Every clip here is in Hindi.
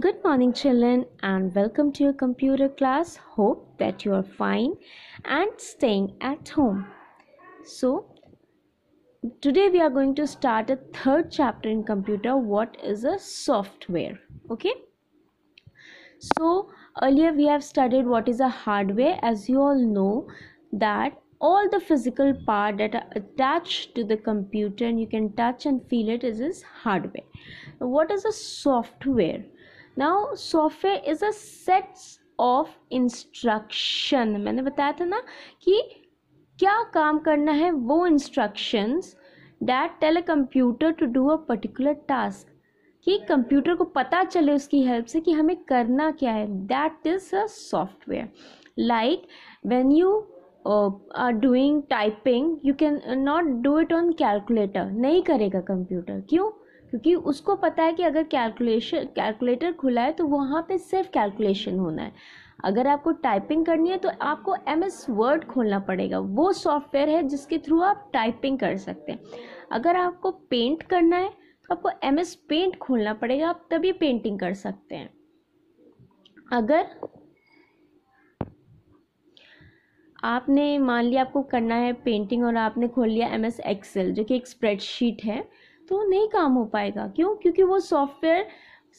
Good morning, children, and welcome to your computer class. Hope that you are fine and staying at home. So, today we are going to start a third chapter in computer. What is a software? Okay. So, earlier we have studied what is a hardware. As you all know, that all the physical part that are attached to the computer and you can touch and feel it is hardware. What is a software? Now software is a set of instruction. मैंने बताया था ना कि क्या काम करना है, वो instructions that tell a computer to do a particular task, कि कंप्यूटर को पता चले उसकी हेल्प से कि हमें करना क्या है. That is a software. Like when you are doing typing, you can not do it on calculator. नहीं करेगा कंप्यूटर. क्यों? क्योंकि उसको पता है कि अगर कैलकुलेटर खुला है तो वहाँ पे सिर्फ कैलकुलेशन होना है. अगर आपको टाइपिंग करनी है तो आपको MS वर्ड खोलना पड़ेगा. वो सॉफ्टवेयर है जिसके थ्रू आप टाइपिंग कर सकते हैं. अगर आपको पेंट करना है तो आपको MS पेंट खोलना पड़ेगा, आप तभी पेंटिंग कर सकते हैं. अगर आपने मान लिया आपको करना है पेंटिंग और आपने खोल लिया MS एक्सेल जो कि एक स्प्रेडशीट है, तो नहीं काम हो पाएगा. क्यों? क्योंकि वो सॉफ्टवेयर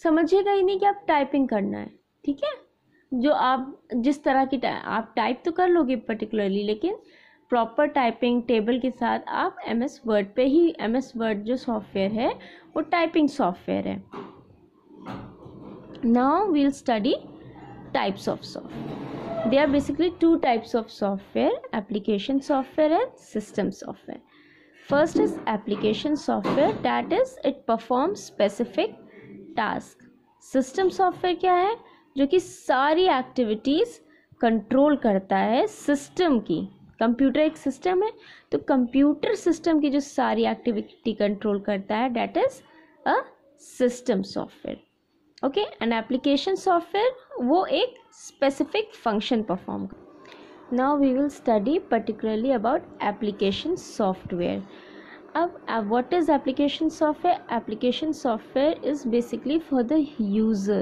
समझेगा ही नहीं कि आप टाइपिंग करना है. ठीक है, जो आप जिस तरह की आप टाइप तो कर लोगे पर्टिकुलरली, लेकिन प्रॉपर टाइपिंग टेबल के साथ आप MS वर्ड पे ही, MS वर्ड जो सॉफ्टवेयर है वो टाइपिंग सॉफ्टवेयर है. Now we will study types of software. They are basically two types of software, application software and system software. First is application software, that is it performs specific task. System software क्या है? जो कि सारी एक्टिविटीज़ कंट्रोल करता है सिस्टम की. कंप्यूटर एक सिस्टम है, तो कंप्यूटर सिस्टम की जो सारी एक्टिविटी कंट्रोल करता है, that is a system software. Okay. And application software वो एक स्पेसिफिक फंक्शन परफॉर्म करता है. Now we will study particularly about application software. अब what is application software? Application software is basically for the user.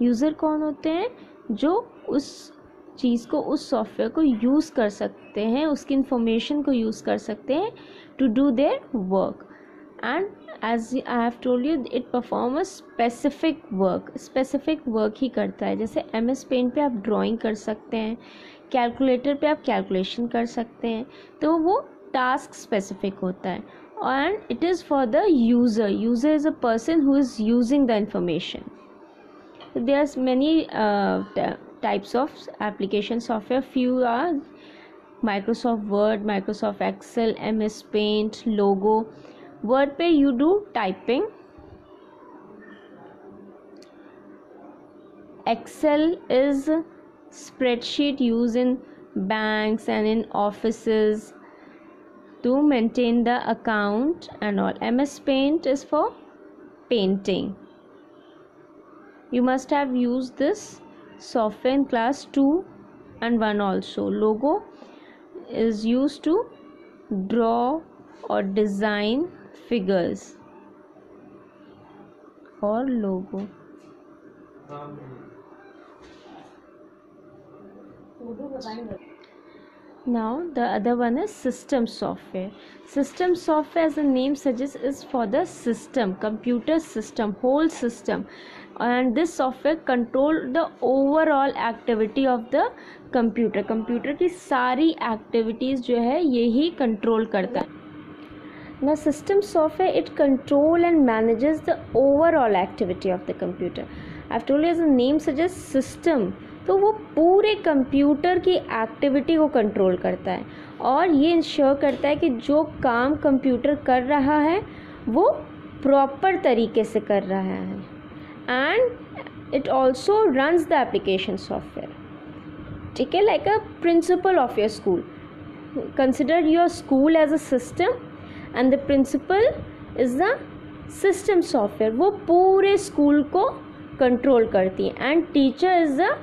User कौन होते हैं? जो उस चीज़ को, उस सॉफ्टवेयर को यूज़ कर सकते हैं, उसकी इंफॉर्मेशन को यूज़ कर सकते हैं to do their work. And as I have told you, it perform a specific work. Specific work ही करता है. जैसे MS Paint पे आप ड्राइंग कर सकते हैं, कैलकुलेटर पे आप कैलकुलेशन कर सकते हैं, तो वो टास्क स्पेसिफिक होता है. And it is for the user. User is a person who is using the information. There are many types of application software. Few are Microsoft Word, Microsoft Excel, MS Paint, Logo. Word पे you do typing. Excel is spreadsheet used in banks and in offices to maintain the account and all. MS Paint is for painting. You must have used this software in class 2 and 1 also. Logo is used to draw or design figures or logo. Now the other one is system software. System software, as the name suggests, is for the system, computer system, whole system, and this software control the overall activity of the computer. Computer की सारी activities जो है यही control करता है. Now system software, it control and manages the overall activity of the computer. I've told you, as the name suggests, system, तो वो पूरे कंप्यूटर की एक्टिविटी को कंट्रोल करता है और ये इंश्योर करता है कि जो काम कंप्यूटर कर रहा है वो प्रॉपर तरीके से कर रहा है. And it also runs the application software. ठीक है, like a principal of your school. Consider your school as a system and the principal is the system software. वो पूरे स्कूल को कंट्रोल करती है. And teacher is the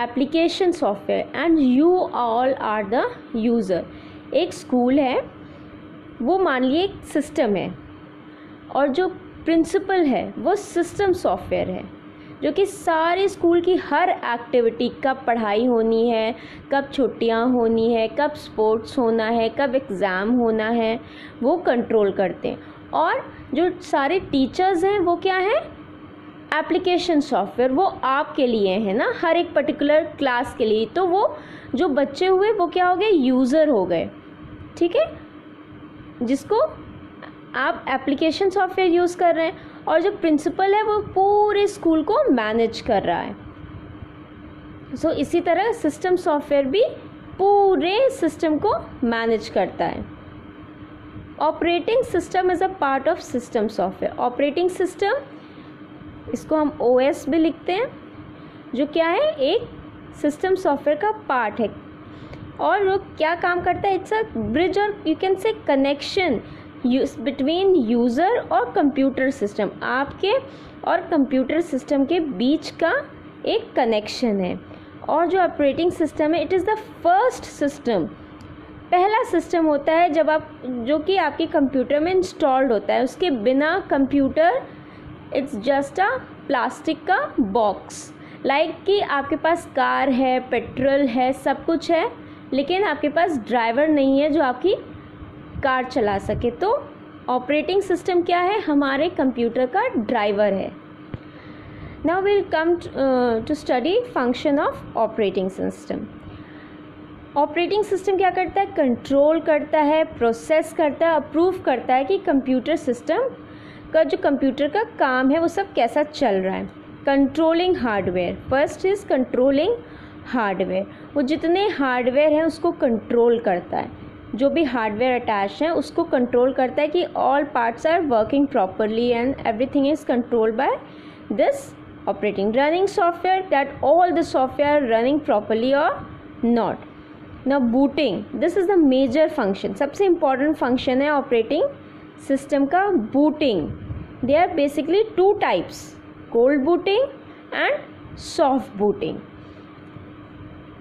application software and you all are the user. एक स्कूल है, वो मान लिए एक सिस्टम है, और जो प्रिंसिपल है वो सिस्टम सॉफ्टवेयर है. जो कि सारे स्कूल की हर एक्टिविटी, कब पढ़ाई होनी है, कब छुट्टियां होनी है, कब स्पोर्ट्स होना है, कब एग्ज़ाम होना है, वो कंट्रोल करते हैं। और जो सारे टीचर्स हैं वो क्या है, एप्लीकेशन सॉफ्टवेयर, वो आपके लिए है ना, हर एक पर्टिकुलर क्लास के लिए। तो वो जो बच्चे हुए वो क्या हो गए, यूज़र हो गए, ठीक है, जिसको आप एप्लीकेशन सॉफ्टवेयर यूज़ कर रहे हैं। और जो प्रिंसिपल है वो पूरे स्कूल को मैनेज कर रहा है। सो इसी तरह सिस्टम सॉफ्टवेयर भी पूरे सिस्टम को मैनेज करता है। Operating system is a part of system software. Operating system, इसको हम OS भी लिखते हैं, जो क्या है, एक सिस्टम सॉफ्टवेयर का पार्ट है। और वो क्या काम करता है, इट्स अ ब्रिज और you can say connection between user और कंप्यूटर सिस्टम। आपके और कंप्यूटर सिस्टम के बीच का एक कनेक्शन है। और जो ऑपरेटिंग सिस्टम है, it is the first system, पहला सिस्टम होता है जब आप, जो कि आपके कंप्यूटर में इंस्टॉल्ड होता है। उसके बिना computer it's just a plastic का बॉक्स, लाइक कि आपके पास कार है, पेट्रोल है, सब कुछ है, लेकिन आपके पास ड्राइवर नहीं है जो आपकी कार चला सके। तो ऑपरेटिंग सिस्टम क्या है, हमारे कंप्यूटर का ड्राइवर है। Now will come to study function of operating system. Operating system क्या करता है, कंट्रोल करता है, प्रोसेस करता है, अप्रूव करता है कि कंप्यूटर सिस्टम का जो कंप्यूटर का काम है वो सब कैसा चल रहा है। Controlling hardware, first is controlling hardware, वो जितने हार्डवेयर हैं उसको कंट्रोल करता है, जो भी हार्डवेयर अटैच है उसको कंट्रोल करता है कि all parts are working properly and everything is controlled by this operating. Running software, that all the software running properly और not. Now booting, this is the major function, सबसे इम्पॉर्टेंट फंक्शन है ऑपरेटिंग सिस्टम का, booting. They are basically two types, cold booting and soft booting.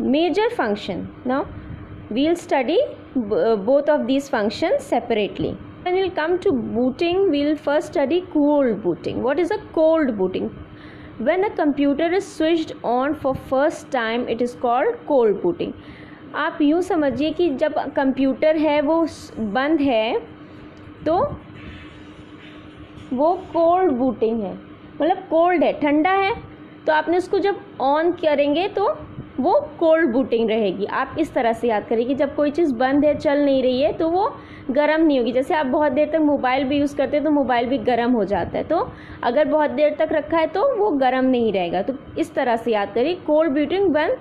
Major function. Now we'll study both of these functions separately. When we'll come to booting, we'll first study cold booting. What is a cold booting? When a computer is switched on for first time, it is called cold booting. आप यूँ समझिए कि जब कंप्यूटर है वो बंद है तो वो कोल्ड बूटिंग है, मतलब कोल्ड है, ठंडा है, तो आपने उसको जब ऑन करेंगे तो वो कोल्ड बूटिंग रहेगी। आप इस तरह से याद करिए कि जब कोई चीज़ बंद है, चल नहीं रही है, तो वो गर्म नहीं होगी। जैसे आप बहुत देर तक मोबाइल भी यूज़ करते हैं तो मोबाइल भी गर्म हो जाता है, तो अगर बहुत देर तक रखा है तो वो गर्म नहीं रहेगा। तो इस तरह से याद करिए, cold booting when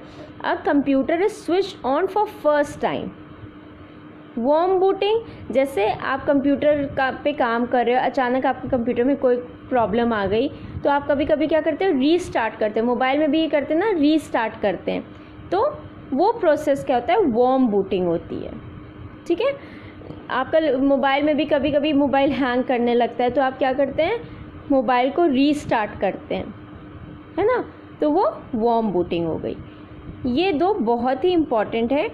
a computer is switched on for first time. Warm booting, जैसे आप कंप्यूटर पे काम कर रहे हो, अचानक आपके कंप्यूटर में कोई प्रॉब्लम आ गई, तो आप कभी कभी क्या करते हो, रीस्टार्ट करते हैं। मोबाइल में भी ये करते हैं ना, रीस्टार्ट करते हैं, तो वो प्रोसेस क्या होता है, वार्म बूटिंग होती है, ठीक है। आपका मोबाइल में भी कभी कभी मोबाइल हैंग करने लगता है, तो आप क्या करते हैं, मोबाइल को रीस्टार्ट करते हैं, है ना, तो वो वार्म बूटिंग हो गई। ये दो बहुत ही इम्पॉर्टेंट है,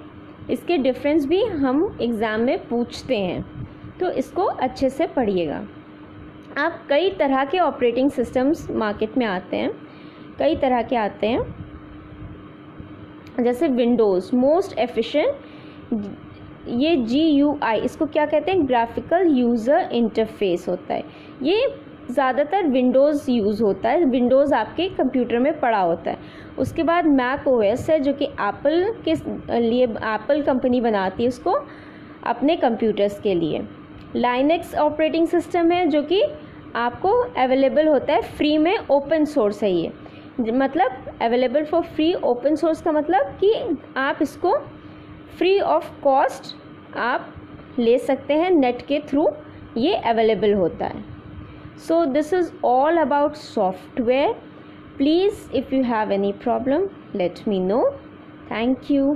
इसके डिफरेंस भी हम एग्ज़ाम में पूछते हैं, तो इसको अच्छे से पढ़िएगा। आप कई तरह के ऑपरेटिंग सिस्टम्स मार्केट में आते हैं, कई तरह के आते हैं, जैसे विंडोज़ मोस्ट एफिशिएंट, ये GUI, इसको क्या कहते हैं, ग्राफिकल यूज़र इंटरफेस होता है। ये ज़्यादातर विंडोज़ यूज़ होता है, विंडोज़ आपके कंप्यूटर में पड़ा होता है। उसके बाद मैक OS है, जो कि एप्पल के लिए एप्पल कंपनी बनाती है उसको अपने कंप्यूटर्स के लिए। लाइनक्स ऑपरेटिंग सिस्टम है, जो कि आपको अवेलेबल होता है फ्री में, ओपन सोर्स है ये, मतलब available for free. Open source का मतलब कि आप इसको फ्री ऑफ कॉस्ट आप ले सकते हैं, नेट के थ्रू ये अवेलेबल होता है। So this is all about software. Please, if you have any problem, let me know. Thank you.